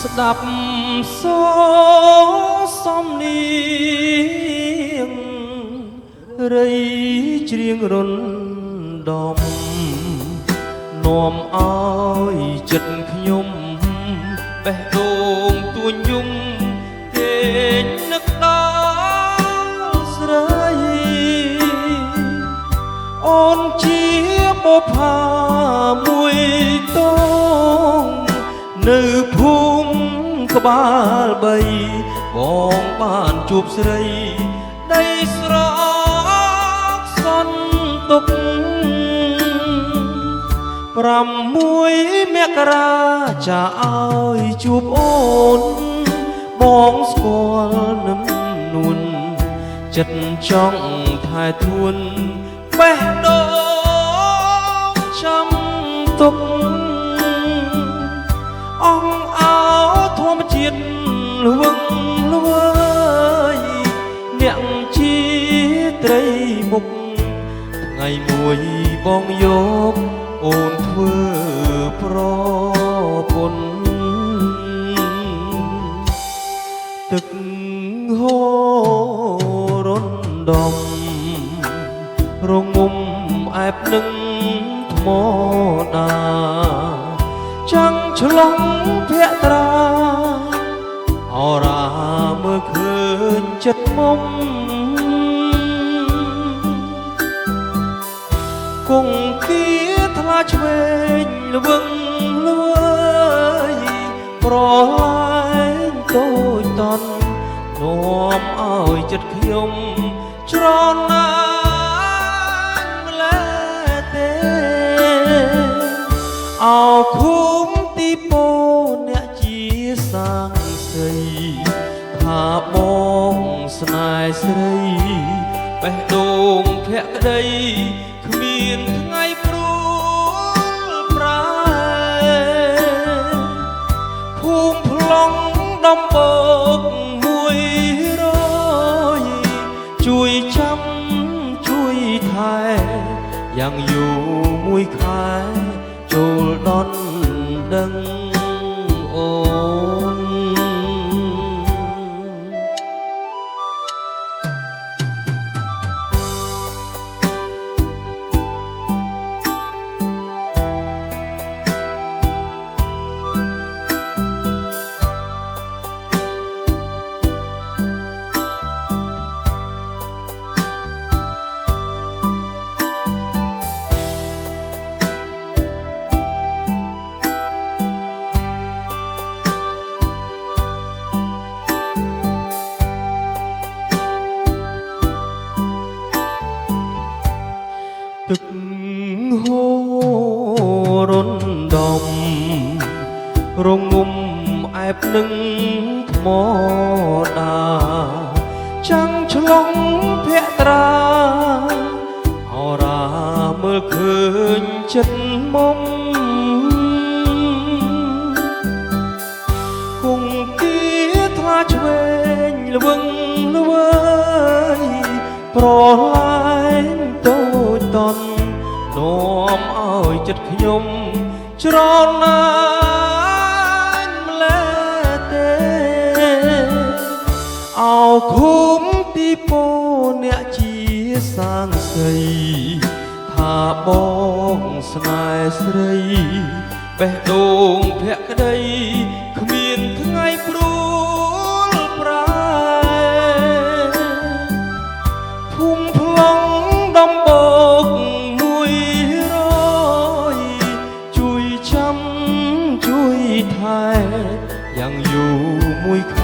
ស្ដាប់សូសំនៀងរីច្រៀងរំដំនាំឲ្យចិត្តខ្ញុំបេះដូងទួញយំគេនឹកដល់ស្រីអូនជាបុប្ផាមួយតងនៅភូមិក្បាល3បងបានជួបស្រីដីស្រកសន្ទុក6មករាចាឲ្យជួបអូនបងស្គាល់នឹមនួនចិត្តចង់ថែទួនបេះដូងចាំទុកអងអោធម្មជាតិលវឹងលវើយអ្នកជាត្រីមុខថ្ងៃមួយបងយកអូនធ្វើប្រពន្ធទឹកហូររំដំរងំអែបនឹងថ្មដាចាំងឆ្លងភក្ត្រាអរាមើលឃើញចិត្តមុំគង់គៀថ្លាឆ្វេងល្វឹងល្វើយប្រឡាយតូចតន់នាំឲ្យចិត្តខ្ញុំច្រណាម្លែទេអោឃុំទីពោអ្នកជាសាងស្រីថាបងស្នេហ៍ស្រីបេះដូងភក្តីគ្មានថ្ងៃព្រួលប្រែភូមិប្លង់ដំបូក100ជួយចាំជួយថែយ៉ាងយូរមួយខែចូលដល់ដឹងអូនទឹកហូររំដំរងំអែបនឹងថ្មដាចាំងឆ្លងភក្ត្រាអរាមើលឃើញចិត្តមុំគង់គៀថ្លាឆ្វេងល្វឹងល្វើយប្រឡាយតូចតន់នាំឲ្យចិត្តខ្ញុំច្រណាម្លែទេអោឃុំទីពោអ្នកជាសាងស្រីថាបងស្នេហ៍ស្រីបេះដូងភក្តីគ្មានថ្ងៃព្រួលប្រែភូមិប្លង់ដំបូកជួយចាំជួយថែយ៉ាងយូរមួយខែ